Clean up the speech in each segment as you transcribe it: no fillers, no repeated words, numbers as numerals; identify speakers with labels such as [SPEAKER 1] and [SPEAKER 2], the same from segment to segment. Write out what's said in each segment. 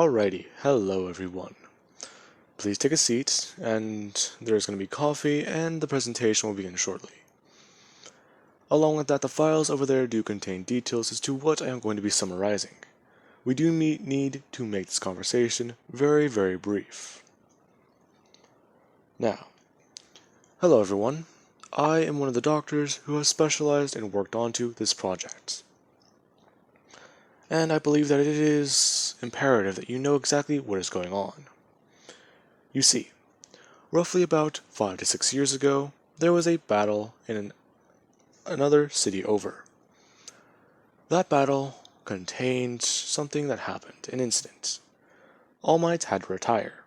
[SPEAKER 1] Alrighty, hello everyone. Please take a seat, and there's going to be coffee, and the presentation will begin shortly. Along with that, the files over there do contain details as to what I am going to be summarizing. We do need to make this conversation very brief. Now, hello everyone. I am one of the doctors who has specialized and worked onto this project. And I believe that it is imperative that you know exactly what is going on. You see, roughly about 5 to 6 years ago, there was a battle in another city over. That battle contained something that happened, an incident. All Might had to retire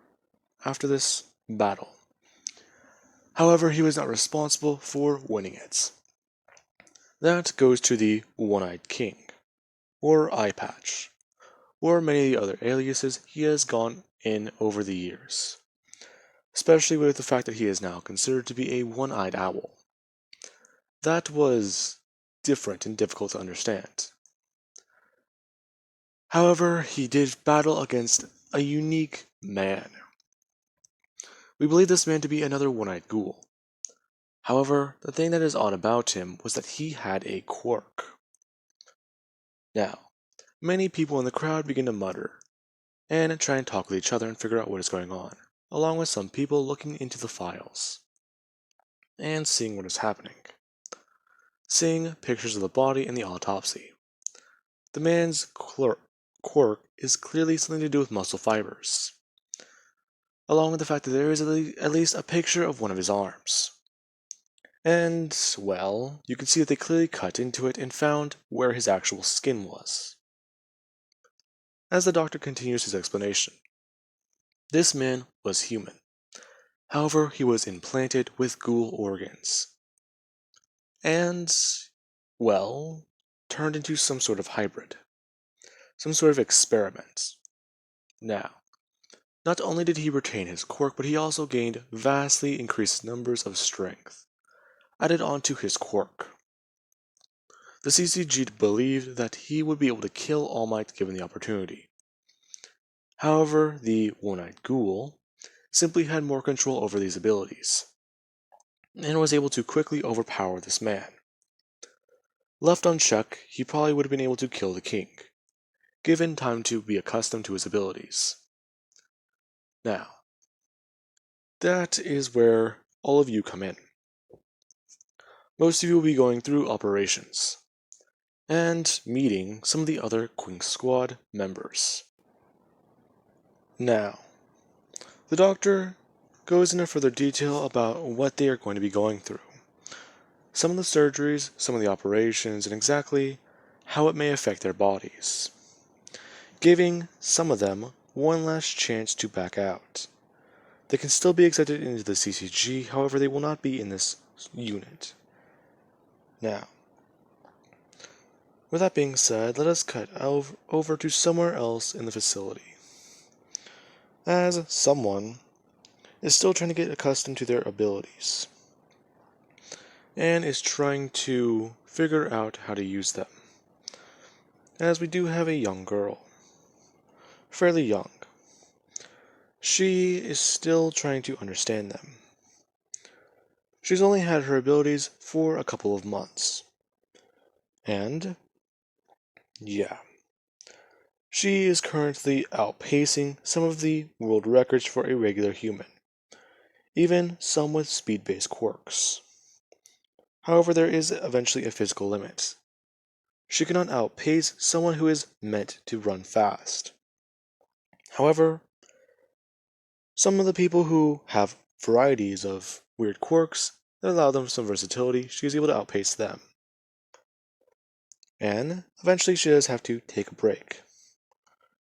[SPEAKER 1] after this battle. However, he was not responsible for winning it. That goes to the One-Eyed King, or Eye Patch, or many other aliases he has gone in over the years, especially with the fact that he is now considered to be a one-eyed owl. That was different and difficult to understand. However, he did battle against a unique man. We believe this man to be another one-eyed ghoul. However, the thing that is odd about him was that he had a quirk. Now, many people in the crowd begin to mutter and try and talk with each other and figure out what is going on, along with some people looking into the files and seeing what is happening. Seeing pictures of the body and the autopsy. The man's quirk is clearly something to do with muscle fibers, along with the fact that there is at least a picture of one of his arms. And, well, you can see that they clearly cut into it and found where his actual skin was. As the doctor continues his explanation, this man was human. However, he was implanted with ghoul organs. And, well, turned into some sort of hybrid. Some sort of experiment. Now, not only did he retain his quirk, but he also gained vastly increased numbers of strength, added onto his quirk. The CCG believed that he would be able to kill All Might given the opportunity. However, the One-Eyed Ghoul simply had more control over these abilities, and was able to quickly overpower this man. Left unchecked, he probably would have been able to kill the king, given time to be accustomed to his abilities. Now, that is where all of you come in. Most of you will be going through operations, and meeting some of the other Quink Squad members. Now, the doctor goes into further detail about what they are going to be going through. Some of the surgeries, some of the operations, and exactly how it may affect their bodies. Giving some of them one last chance to back out. They can still be accepted into the CCG, however they will not be in this unit. Now, with that being said, let us cut over to somewhere else in the facility, as someone is still trying to get accustomed to their abilities, and is trying to figure out how to use them, as we do have a young girl, fairly young. She is still trying to understand them. She's only had her abilities for a couple of months, and yeah, she is currently outpacing some of the world records for a regular human, even some with speed-based quirks. However, there is eventually a physical limit. She cannot outpace someone who is meant to run fast. However, some of the people who have varieties of weird quirks that allow them some versatility, she is able to outpace them. And eventually she does have to take a break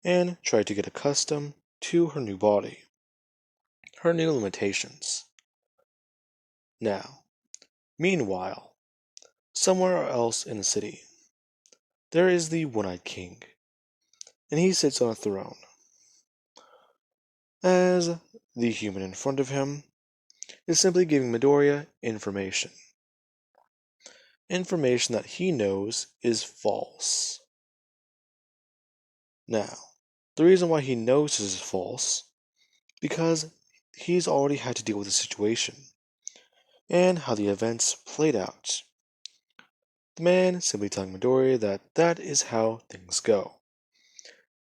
[SPEAKER 1] and try to get accustomed to her new body, her new limitations. Now, meanwhile, somewhere else in the city, there is the One-Eyed King, and he sits on a throne. As the human in front of him is simply giving Midoriya information. Information that he knows is false. Now, The reason why he knows this is false, because he's already had to deal with the situation, and how the events played out. The man simply telling Midoriya that that is how things go,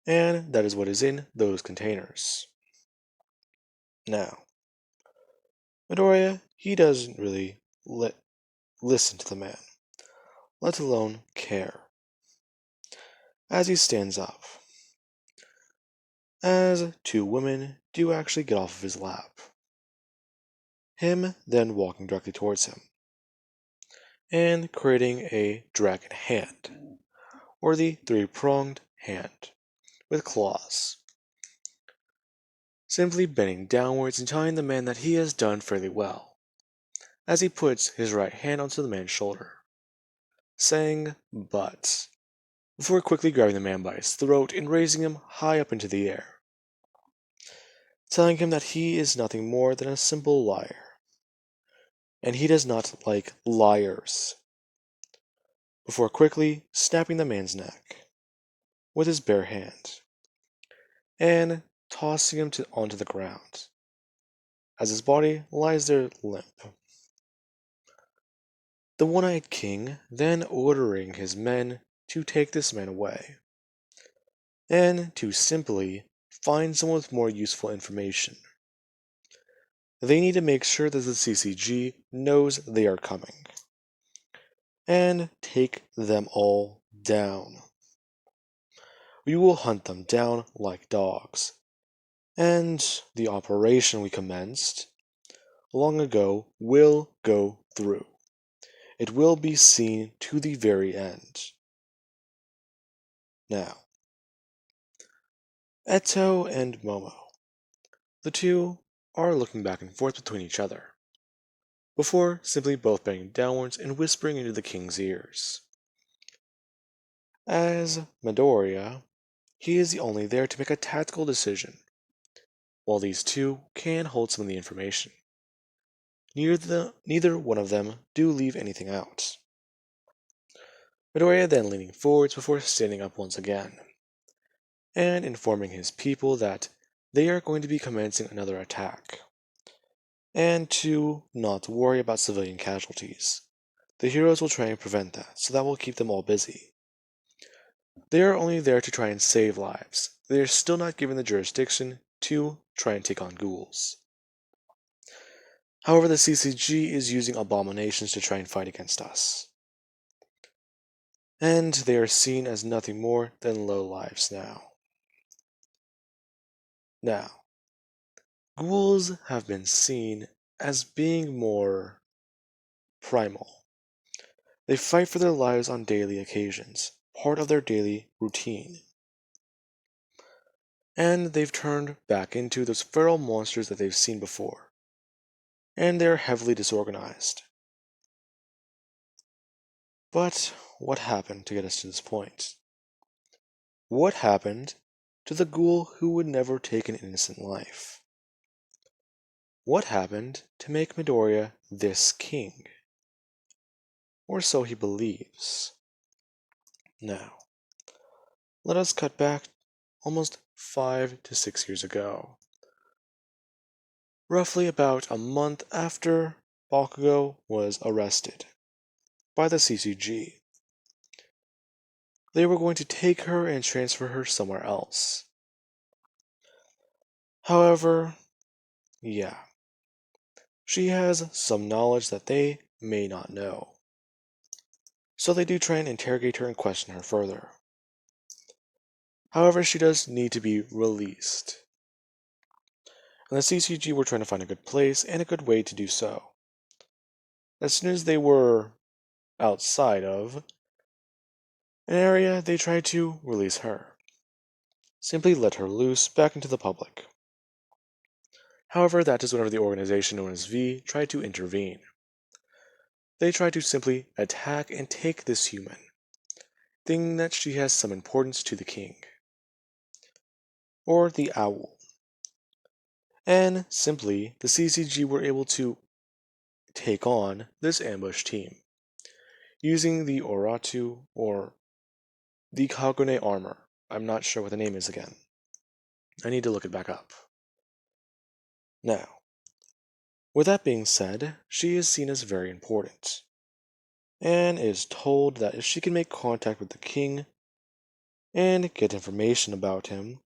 [SPEAKER 1] and that is what is in those containers. Now, Midoriya, he doesn't really listen to the man, let alone care, as he stands up, as two women do actually get off of his lap, him then walking directly towards him, and creating a dragon hand, or the three-pronged hand, with claws, simply bending downwards and telling the man that he has done fairly well, as he puts his right hand onto the man's shoulder, saying, "But," before quickly grabbing the man by his throat and raising him high up into the air, telling him that he is nothing more than a simple liar, and he does not like liars, before quickly snapping the man's neck with his bare hand, and tossing him onto the ground, as his body lies there limp. The One-Eyed King then ordering his men to take this man away, and to simply find someone with more useful information. They need to make sure that the CCG knows they are coming, and take them all down. We will hunt them down like dogs, and the operation we commenced long ago will go through. It will be seen to the very end. Now, Eto and Momo, the two are looking back and forth between each other, before simply both bending downwards and whispering into the king's ears. As Midoriya, he is only there to make a tactical decision, while these two can hold some of the information. Neither one of them do leave anything out. Midoriya then leaning forwards before standing up once again, and informing his people that they are going to be commencing another attack, and to not worry about civilian casualties. The heroes will try and prevent that, so that will keep them all busy. They are only there to try and save lives. They are still not given the jurisdiction to try and take on ghouls. However, the CCG is using abominations to try and fight against us, and they are seen as nothing more than low lives now. Now, ghouls have been seen as being more primal. They fight for their lives on daily occasions, part of their daily routine. And they've turned back into those feral monsters that they've seen before. And they're heavily disorganized. But what happened to get us to this point? What happened to the ghoul who would never take an innocent life? What happened to make Midoriya this king? Or so he believes. Now, let us cut back almost 5 to 6 years ago. Roughly about a month after Bakugo was arrested by the CCG. They were going to take her and transfer her somewhere else. However, yeah, she has some knowledge that they may not know. So they do try and interrogate her and question her further. However, she does need to be released. And the CCG were trying to find a good place and a good way to do so. As soon as they were outside of an area, they tried to release her. Simply let her loose back into the public. However, that is whenever the organization known as V tried to intervene. They tried to simply attack and take this human, thinking that she has some importance to the king, or the owl. And simply, the CCG were able to take on this ambush team, using the Oratu, or the Kagune armor. I'm not sure what the name is again. I need to look it back up. Now, with that being said, she is seen as very important, and is told that if she can make contact with the king and get information about him,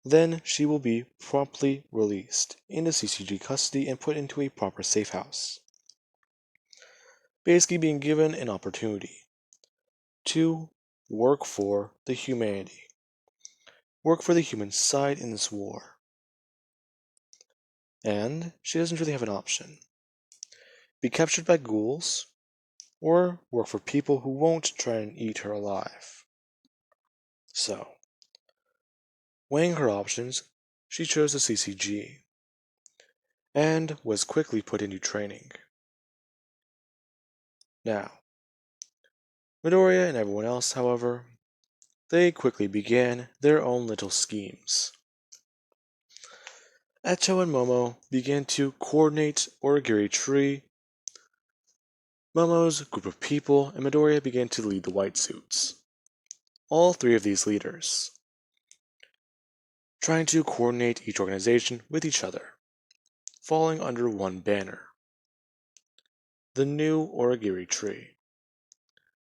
[SPEAKER 1] then she will be promptly released into CCG custody and put into a proper safe house. Basically being given an opportunity to work for the humanity, work for the human side in this war. And she doesn't really have an option. Be captured by ghouls, or work for people who won't try and eat her alive. So, weighing her options, she chose the CCG, and was quickly put into training. Now, Midoriya and everyone else, however, they quickly began their own little schemes. Eto and Momo began to coordinate Origiri Tree. Momo's group of people and Midoriya began to lead the white suits. All three of these leaders, trying to coordinate each organization with each other, falling under one banner. The new Origiri Tree.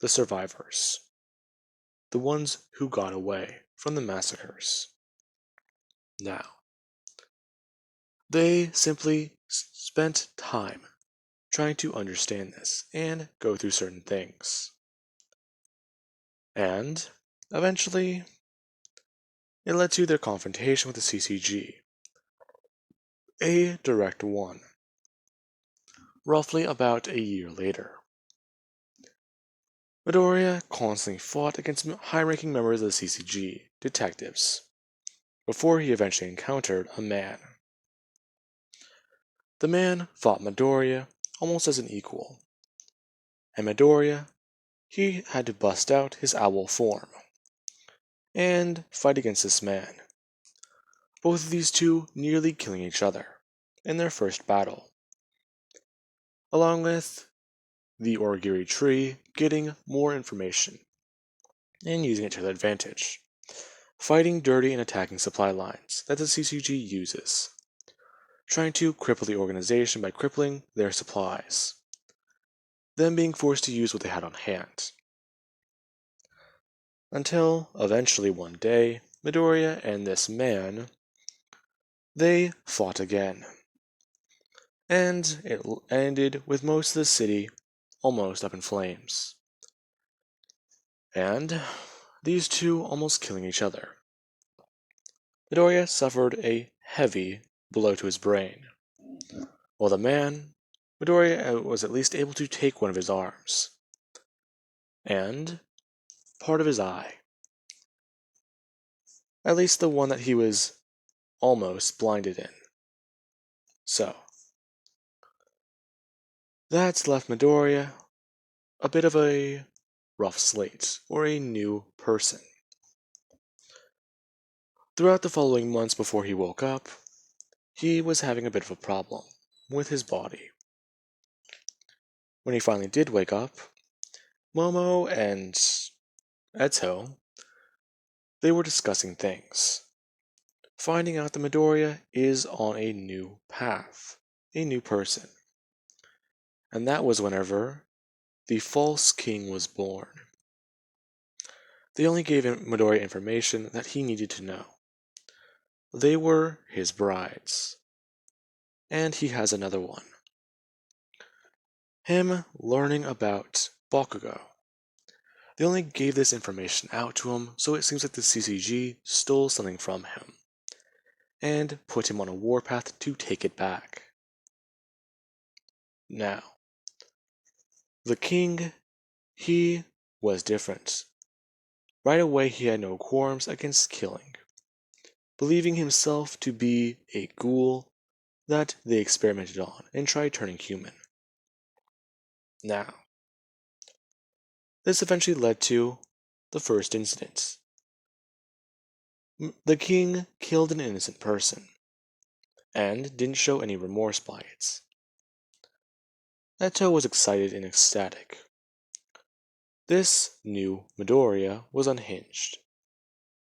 [SPEAKER 1] The survivors. The ones who got away from the massacres. Now, they simply spent time trying to understand this and go through certain things. And, eventually, it led to their confrontation with the CCG. A direct one. Roughly about a year later. Midoriya constantly fought against high-ranking members of the CCG, detectives, before he eventually encountered a man. The man fought Midoriya almost as an equal, and Midoriya, he had to bust out his owl form and fight against this man, both of these two nearly killing each other in their first battle, along with the Origiri Tree getting more information and using it to their advantage, fighting dirty and attacking supply lines that the CCG uses, trying to cripple the organization by crippling their supplies, them being forced to use what they had on hand. Until, eventually one day, Midoriya and this man, they fought again. And it ended with most of the city almost up in flames. And these two almost killing each other. Midoriya suffered a heavy blow to his brain, while the man, Midoriya was at least able to take one of his arms, and part of his eye. At least the one that he was almost blinded in. So, that's left Midoriya a bit of a rough slate, or a new person. Throughout the following months before he woke up, he was having a bit of a problem with his body. When he finally did wake up, Momo and Eto, they were discussing things, finding out that Midoriya is on a new path, a new person. And that was whenever the false king was born. They only gave Midoriya information that he needed to know. They were his brides. And he has another one. Him learning about Bakugo. They only gave this information out to him, so it seems like the CCG stole something from him and put him on a warpath to take it back. Now, the king, he was different. Right away he had no qualms against killing, believing himself to be a ghoul that they experimented on and tried turning human. Now, this eventually led to the first incident. The king killed an innocent person, and didn't show any remorse by it. Eto was excited and ecstatic. This new Midoriya was unhinged,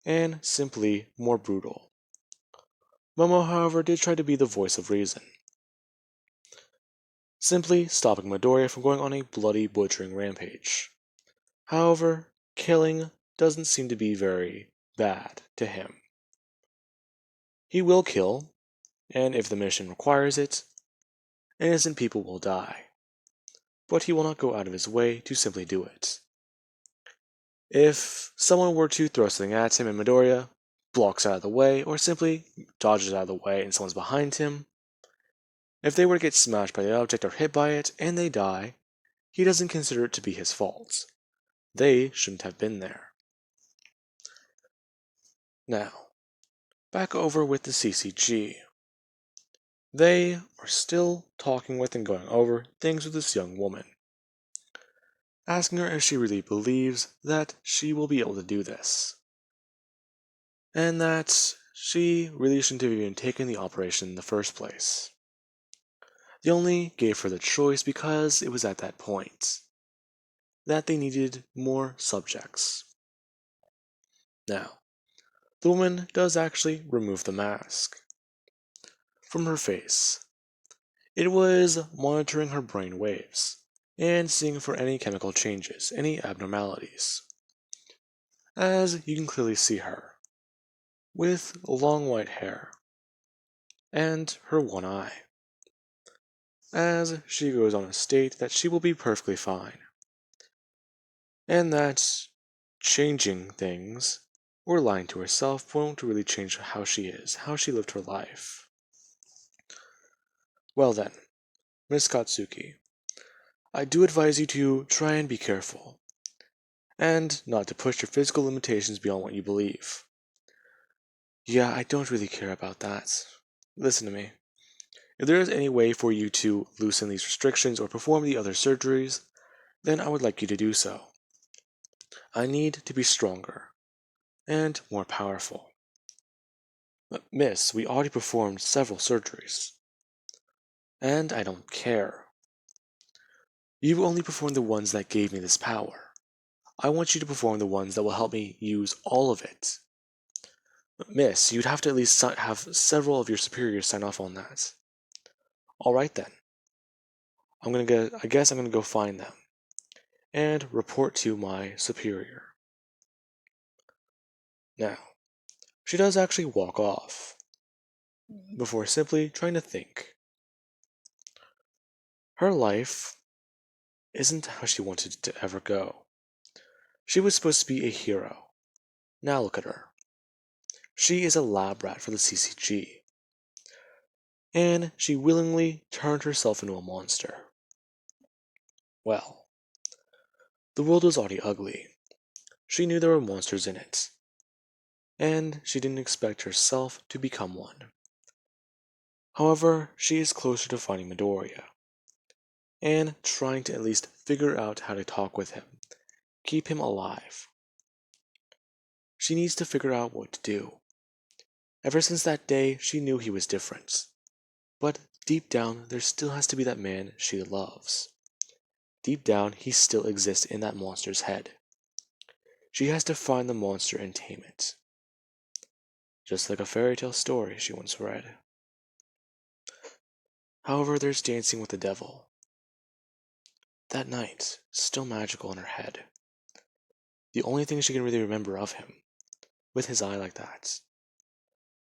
[SPEAKER 1] and simply more brutal, Momo, however, did try to be the voice of reason, simply stopping Midoriya from going on a bloody butchering rampage. However, killing doesn't seem to be very bad to him. He will kill, and if the mission requires it, innocent people will die, but he will not go out of his way to simply do it. If someone were to throw something at him and Midoriya blocks out of the way, or simply dodges out of the way and someone's behind him, if they were to get smashed by the object or hit by it and they die, he doesn't consider it to be his fault. They shouldn't have been there. Now, back over with the CCG. They are still talking with and going over things with this young woman, asking her if she really believes that she will be able to do this, and that she really shouldn't have even taken the operation in the first place. They only gave her the choice because it was at that point that they needed more subjects. Now, the woman does actually remove the mask from her face. It was monitoring her brain waves and seeing for any chemical changes, any abnormalities. As you can clearly see her, with long white hair and her one eye, as she goes on to state that she will be perfectly fine, and that changing things or lying to herself won't really change how she is, how she lived her life. Well then, Miss Katsuki, I do advise you to try and be careful, and not to push your physical limitations beyond what you believe. Yeah, I don't really care about that. Listen to me. If there is any way for you to loosen these restrictions or perform the other surgeries, then I would like you to do so. I need to be stronger and more powerful. But, miss, we already performed several surgeries. And I don't care. You only performed the ones that gave me this power. I want you to perform the ones that will help me use all of it. But, miss, you'd have to at least have several of your superiors sign off on that. Alright then. I guess I'm gonna go find them and report to my superior. Now, she does actually walk off, before simply trying to think. Her life isn't how she wanted it to ever go. She was supposed to be a hero. Now look at her. She is a lab rat for the CCG. And she willingly turned herself into a monster. Well, the world was already ugly. She knew there were monsters in it. And she didn't expect herself to become one. However, she is closer to finding Midoriya, and trying to at least figure out how to talk with him, keep him alive. She needs to figure out what to do. Ever since that day, she knew he was different. But deep down, there still has to be that man she loves. Deep down, he still exists in that monster's head. She has to find the monster and tame it. Just like a fairy tale story she once read. However, there's dancing with the devil. That night, still magical in her head. The only thing she can really remember of him, with his eye like that.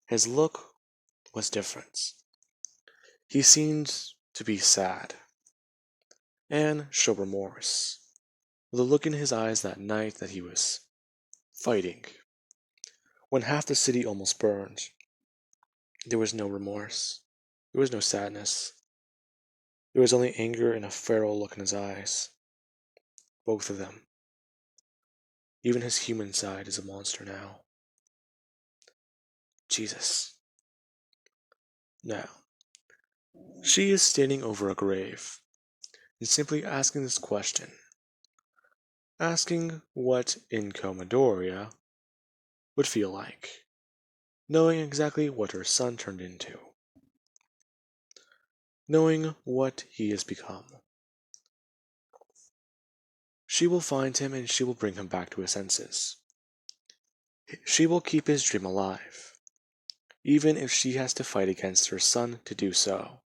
[SPEAKER 1] His look was different. He seemed to be sad, and show remorse. The look in his eyes that night that he was fighting, when half the city almost burned, there was no remorse. There was no sadness. There was only anger and a feral look in his eyes. Both of them. Even his human side is a monster now. Jesus. Now, she is standing over a grave and simply asking this question. Asking what Inko Midoriya would feel like, knowing exactly what her son turned into. Knowing what he has become. She will find him and she will bring him back to his senses. She will keep his dream alive. even if she has to fight against her son to do so.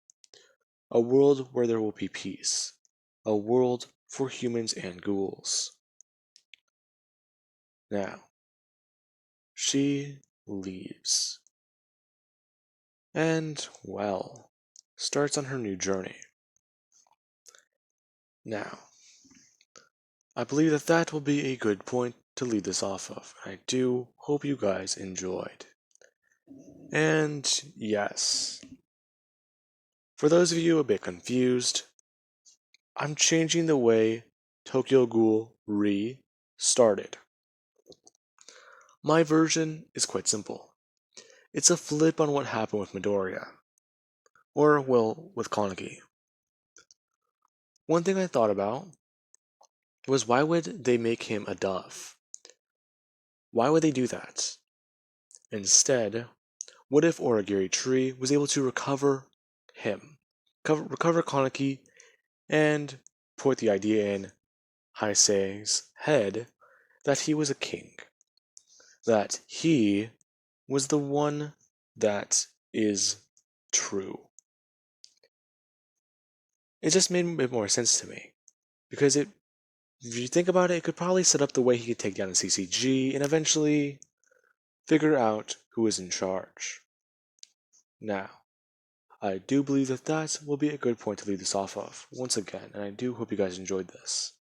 [SPEAKER 1] A world where there will be peace. A world for humans and ghouls. Now, she leaves. And, well, starts on her new journey. Now, I believe that that will be a good point to lead this off of. I do hope you guys enjoyed. And yes, for those of you a bit confused, I'm changing the way Tokyo Ghoul started. My version is quite simple. It's a flip on what happened with Midoriya. Or, well, with Kaneki. One thing I thought about was why would they make him a dove? Why would they do that? Instead, what if Origiri Tree was able to recover him? Recover Kaneki and put the idea in Heisei's head that he was a king. That he was the one that is true. It just made a bit more sense to me. Because if you think about it, it could probably set up the way he could take down the CCG and eventually figure out who is in charge. Now, I do believe that that will be a good point to lead this off of, once again, and I do hope you guys enjoyed this.